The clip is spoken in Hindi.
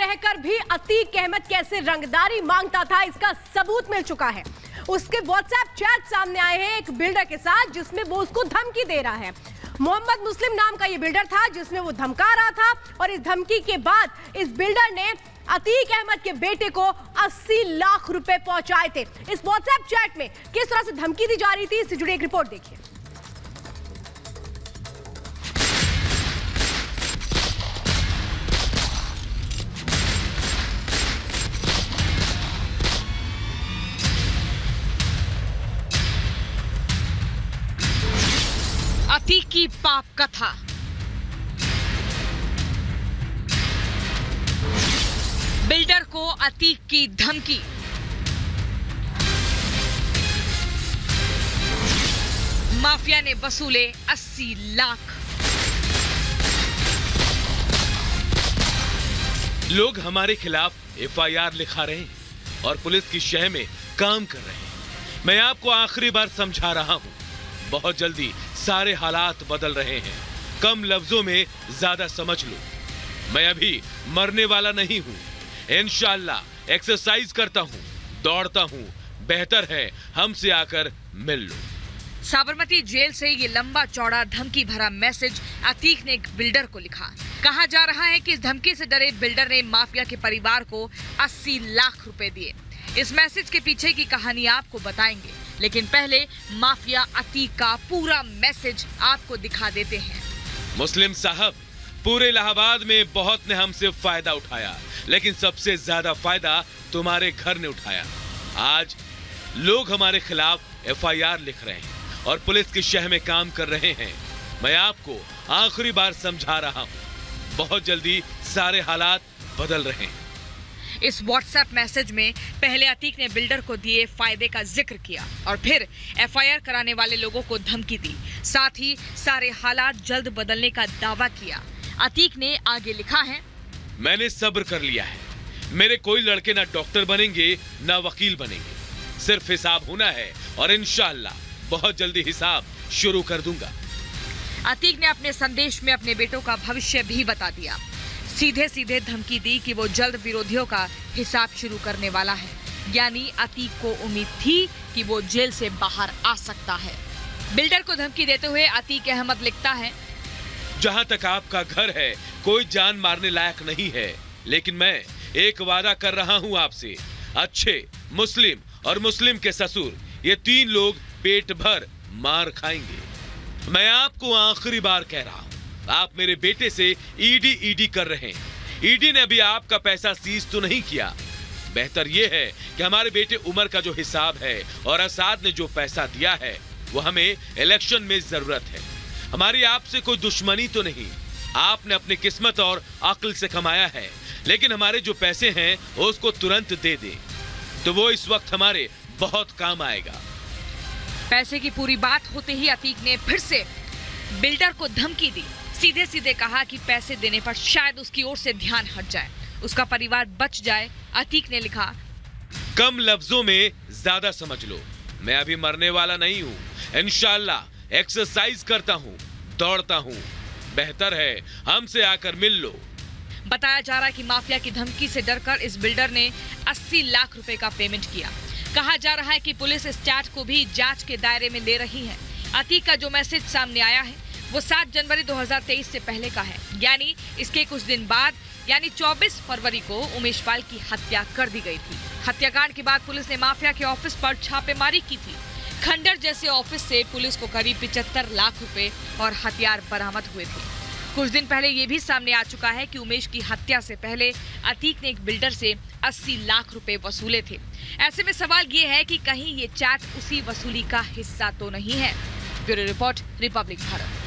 रहकर भी अतीक अहमद कैसे रंगदारी मांगता था, इसका सबूत मिल चुका है। उसके व्हाट्सएप चैट सामने आए हैं एक बिल्डर के साथ, जिसमें वो उसको धमकी दे रहा है। मोहम्मद मुस्लिम नाम का ये बिल्डर था, जिसमें वो धमका रहा था, और इस धमकी के बाद इस बिल्डर ने अतीक अहमद के बेटे को 80 लाख रुपए पहुंचाए थे। इस व्हाट्सएप चैट में किस तरह से धमकी दी जा रही थी, इससे जुड़ी एक रिपोर्ट देखिए। अतीक की पाप कथा। बिल्डर को अतीक की धमकी। माफिया ने वसूले 80 लाख। लोग हमारे खिलाफ एफआईआर लिखा रहे हैं और पुलिस की शह में काम कर रहे हैं। मैं आपको आखिरी बार समझा रहा हूं, बहुत जल्दी सारे हालात बदल रहे हैं। कम लफ्जों में ज्यादा समझ लो। मैं अभी मरने वाला नहीं हूं। इंशाअल्लाह एक्सरसाइज करता हूं, दौड़ता हूं। बेहतर है हमसे आकर मिल लो। साबरमती जेल से ये लंबा चौड़ा धमकी भरा मैसेज अतीक ने एक बिल्डर को लिखा। कहा जा रहा है कि इस धमकी से डरे बिल्डर ने माफिया के परिवार को 80 लाख रुपए दिए। इस मैसेज के पीछे की कहानी आपको बताएंगे, लेकिन पहले माफिया अतीक का पूरा मैसेज आपको दिखा देते हैं। मुस्लिम साहब, पूरे इलाहाबाद में बहुत ने हमसे फायदा उठाया, लेकिन सबसे ज्यादा फायदा तुम्हारे घर ने उठाया। आज लोग हमारे खिलाफ एफआईआर लिख रहे हैं और पुलिस की शह में काम कर रहे हैं। मैं आपको आखिरी बार समझा रहा हूं, बहुत जल्दी सारे हालात बदल रहे हैं। इस व्हाट्सएप मैसेज में पहले अतीक ने बिल्डर को दिए फायदे का जिक्र किया और फिर एफआईआर कराने वाले लोगों को धमकी दी। साथ ही सारे हालात जल्द बदलने का दावा किया। अतीक ने आगे लिखा है, मैंने सब्र कर लिया है। मेरे कोई लड़के ना डॉक्टर बनेंगे ना वकील बनेंगे, सिर्फ हिसाब होना है और इंशाअल्लाह बहुत जल्दी हिसाब शुरू कर दूंगा। अतीक ने अपने संदेश में अपने बेटों का भविष्य भी बता दिया। सीधे सीधे धमकी दी कि वो जल्द विरोधियों का हिसाब शुरू करने वाला है। यानी अतीक को उम्मीद थी कि वो जेल से बाहर आ सकता है। बिल्डर को धमकी देते हुए अतीक अहमद लिखता है, जहां तक आपका घर है कोई जान मारने लायक नहीं है, लेकिन मैं एक वादा कर रहा हूं आपसे। अच्छे मुस्लिम और मुस्लिम के ससुर, ये 3 लोग पेट भर मार खाएंगे। मैं आपको आखिरी बार कह रहा हूं, आप मेरे बेटे से ईडी कर रहे हैं। ईडी ने अभी आपका पैसा सीज तो नहीं किया। बेहतर यह है कि हमारे बेटे उमर का जो हिसाब है और असाद ने जो पैसा दिया है, वो हमें इलेक्शन में जरूरत है। हमारी आपसे कोई दुश्मनी तो नहीं, आपने अपनी किस्मत और अक्ल से कमाया है, लेकिन हमारे जो पैसे हैं उसको तुरंत दे दें तो वो इस वक्त हमारे बहुत काम आएगा। पैसे की पूरी बात होते ही अतीक ने फिर से बिल्डर को धमकी दी। सीधे सीधे कहा कि पैसे देने पर शायद उसकी ओर से ध्यान हट जाए, उसका परिवार बच जाए। अतीक ने लिखा, कम लफ्जों में ज्यादा समझ लो। मैं अभी मरने वाला नहीं हूँ। इंशाअल्लाह एक्सरसाइज करता हूँ, दौड़ता हूँ। बेहतर है हमसे आकर मिल लो। बताया जा रहा है कि माफिया की धमकी से डरकर इस बिल्डर ने 80 लाख रुपए का पेमेंट किया। कहा जा रहा है कि पुलिस इस चैट को भी जांच के दायरे में ले रही है। अतीक का जो मैसेज सामने आया है वो 7 जनवरी 2023 से पहले का है, यानी इसके कुछ दिन बाद यानी 24 फरवरी को उमेश पाल की हत्या कर दी गई थी। हत्याकांड के बाद पुलिस ने माफिया के ऑफिस पर छापेमारी की थी। खंडर जैसे ऑफिस से पुलिस को करीब 75 लाख रुपए और हथियार बरामद हुए थे। कुछ दिन पहले ये भी सामने आ चुका है कि उमेश की हत्या से पहले अतीक ने एक बिल्डर से 80 लाख रुपए वसूले थे। ऐसे में सवाल ये है कि कहीं ये चैट उसी वसूली का हिस्सा तो नहीं है। Bureau report, Republic Bharat.